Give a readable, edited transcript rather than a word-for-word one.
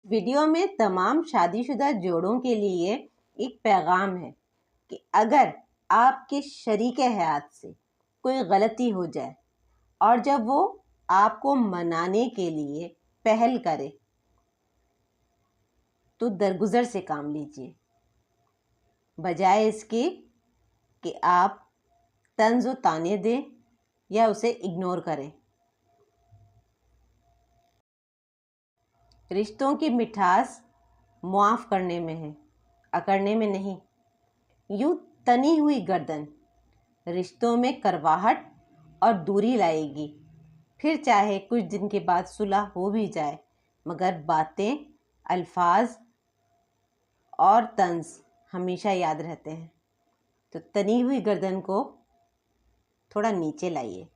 Video में तमाम शादीशुदा जोड़ों के लिए एक पैगाम है कि अगर आपके शरीके हयात से कोई गलती हो जाए और जब वो आपको मनाने के लिए पहल करे तो दरगुजर से काम लीजिए, बजाय इसके कि आप तंज व ताने दें या उसे इग्नोर करें। रिश्तों की मिठास मुआफ़ करने में है, अकड़ने में नहीं। यूं तनी हुई गर्दन रिश्तों में करवाहट और दूरी लाएगी। फिर चाहे कुछ दिन के बाद सुलह हो भी जाए, मगर बातें, अल्फाज और तंज हमेशा याद रहते हैं। तो तनी हुई गर्दन को थोड़ा नीचे लाइए।